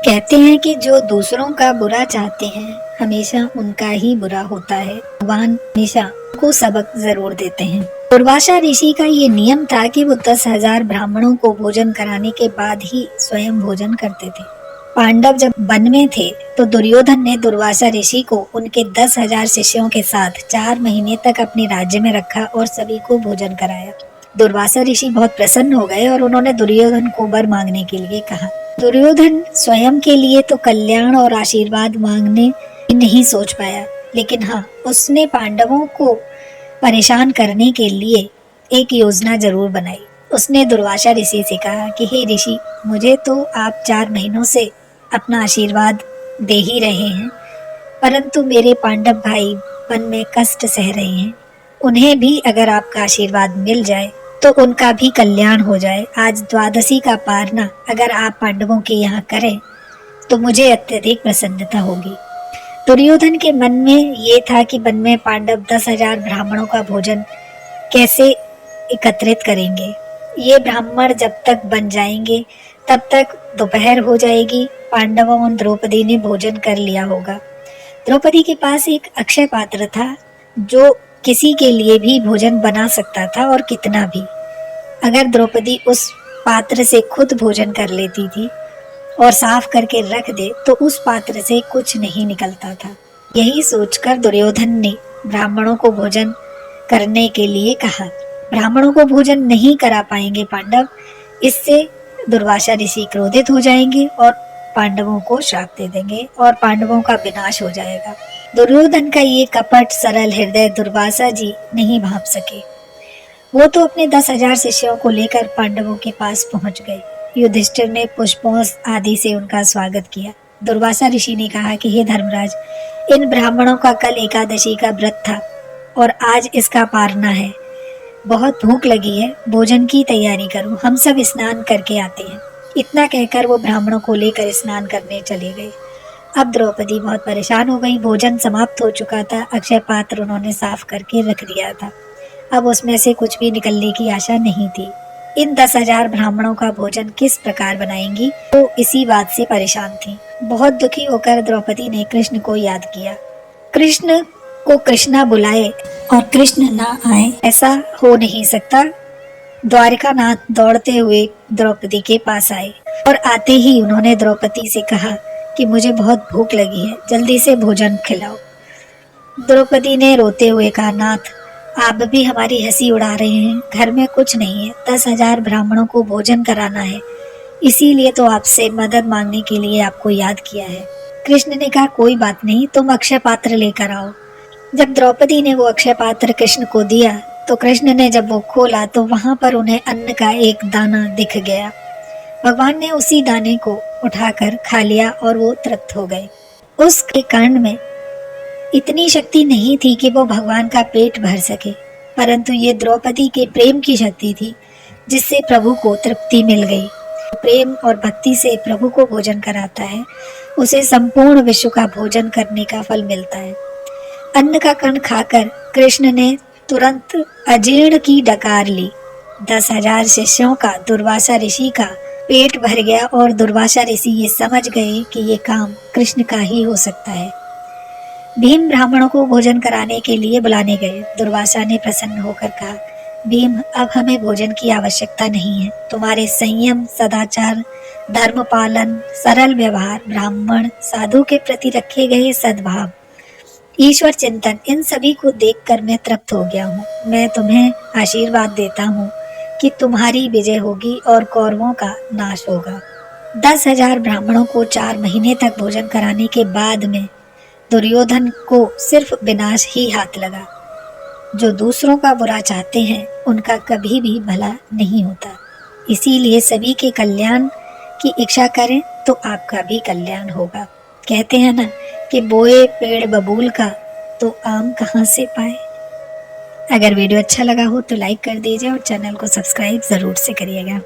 कहते हैं कि जो दूसरों का बुरा चाहते हैं हमेशा उनका ही बुरा होता है। भगवान हमेशा को सबक जरूर देते हैं। दुर्वासा ऋषि का ये नियम था कि वो 10,000 ब्राह्मणों को भोजन कराने के बाद ही स्वयं भोजन करते थे। पांडव जब वन में थे तो दुर्योधन ने दुर्वासा ऋषि को उनके 10,000 शिष्यों के साथ 4 महीने तक अपने राज्य में रखा और सभी को भोजन कराया। दुर्वासा ऋषि बहुत प्रसन्न हो गए और उन्होंने दुर्योधन को वर मांगने के लिए कहा। दुर्योधन स्वयं के लिए तो कल्याण और आशीर्वाद मांगने नहीं सोच पाया, लेकिन हाँ, उसने पांडवों को परेशान करने के लिए एक योजना जरूर बनाई। उसने दुर्वासा ऋषि से कहा कि हे ऋषि, मुझे तो आप 4 महीनों से अपना आशीर्वाद दे ही रहे हैं, परंतु मेरे पांडव भाई वन में कष्ट सह रहे हैं। उन्हें भी अगर आपका आशीर्वाद मिल जाए तो उनका भी कल्याण हो जाए। आज द्वादशी का पारना अगर आप पांडवों के यहाँ करें तो मुझे अत्यधिक प्रसन्नता होगी। दुर्योधन के मन में ये था कि वन में पांडव 10,000 ब्राह्मणों का भोजन कैसे एकत्रित करेंगे। ये ब्राह्मण जब तक बन जाएंगे तब तक दोपहर हो जाएगी। पांडवों और द्रौपदी ने भोजन कर लिया होगा। द्रौपदी के पास एक अक्षय पात्र था जो किसी के लिए भी भोजन बना सकता था, और कितना भी। अगर द्रौपदी उस पात्र से खुद भोजन कर लेती थी और साफ करके रख दे तो उस पात्र से कुछ नहीं निकलता था। यही सोचकर दुर्योधन ने ब्राह्मणों को भोजन करने के लिए कहा। ब्राह्मणों को भोजन नहीं करा पाएंगे पांडव, इससे दुर्वासा ऋषि क्रोधित हो जाएंगे और पांडवों को श्राप दे देंगे और पांडवों का विनाश हो जाएगा। दुर्योधन का ये कपट सरल हृदय दुर्वासा जी नहीं भांप सके। वो तो अपने 10,000 शिष्यों को लेकर पांडवों के पास पहुंच गए। युधिष्ठिर ने पुष्पों आदि से उनका स्वागत किया। दुर्वासा ऋषि ने कहा कि हे धर्मराज, इन ब्राह्मणों का कल एकादशी का व्रत था और आज इसका पारना है। बहुत भूख लगी है, भोजन की तैयारी करो, हम सब स्नान करके आते हैं। इतना कहकर वो ब्राह्मणों को लेकर स्नान करने चले गए। अब द्रौपदी बहुत परेशान हो गई। भोजन समाप्त हो चुका था। अक्षय पात्र उन्होंने साफ करके रख दिया था। अब उसमें से कुछ भी निकलने की आशा नहीं थी। इन 10,000 ब्राह्मणों का भोजन किस प्रकार बनाएंगी, तो इसी बात से परेशान थी। बहुत दुखी होकर द्रौपदी ने कृष्ण को याद किया। कृष्ण को कृष्णा बुलाए और कृष्ण ना आए, ऐसा हो नहीं सकता। द्वारिकानाथ दौड़ते हुए द्रौपदी के पास आए और आते ही उन्होंने द्रौपदी से कहा कि मुझे बहुत भूख लगी है, जल्दी से भोजन खिलाओ। द्रौपदी ने रोते हुए कहा, नाथ, आप भी हमारी हंसी उड़ा रहे हैं। घर में कुछ नहीं है, 10,000 ब्राह्मणों को भोजन कराना है, इसीलिए तो आपसे मदद मांगने के लिए आपको याद किया है। कृष्ण ने कहा, कोई बात नहीं, तुम अक्षय पात्र लेकर आओ। जब द्रौपदी ने वो अक्षय पात्र कृष्ण को दिया तो कृष्ण ने जब वो खोला तो वहां पर उन्हें अन्न का एक दाना दिख गया। भगवान ने उसी दाने को उठाकर खा लिया और वो तृप्त हो गए। उसके कांड में इतनी शक्ति नहीं थी कि वो भगवान का पेट भर सके, परंतु ये द्रौपदी के प्रेम की शक्ति थी जिससे प्रभु को तृप्ति मिल गई। प्रेम और भक्ति से प्रभु को भोजन कराता है, उसे संपूर्ण विश्व का भोजन करने का फल मिलता है। अन्न का कण खाकर कृष्ण ने तुरंत अजीर्ण की डकार ली। 10,000 शिष्यों का दुर्वासा ऋषि का पेट भर गया और दुर्वासा ऋषि ये समझ गए कि ये काम कृष्ण का ही हो सकता है। भीम ब्राह्मणों को भोजन कराने के लिए बुलाने गए। दुर्वासा ने प्रसन्न होकर कहा, भीम, अब हमें भोजन की आवश्यकता नहीं है। तुम्हारे संयम, सदाचार, धर्म पालन, सरल व्यवहार, ब्राह्मण साधु के प्रति रखे गए सद्भाव, ईश्वर चिंतन, इन सभी को देखकर मैं तृप्त हो गया हूँ। मैं तुम्हें आशीर्वाद देता हूँ कि तुम्हारी विजय होगी और कौरवों का नाश होगा। 10,000 ब्राह्मणों को 4 महीने तक भोजन कराने के बाद में दुर्योधन को सिर्फ विनाश ही हाथ लगा। जो दूसरों का बुरा चाहते हैं उनका कभी भी भला नहीं होता। इसीलिए सभी के कल्याण की इच्छा करें तो आपका भी कल्याण होगा। कहते हैं ना कि बोए पेड़ बबूल का तो आम कहाँ से पाए। अगर वीडियो अच्छा लगा हो तो लाइक कर दीजिए और चैनल को सब्सक्राइब जरूर से करिएगा।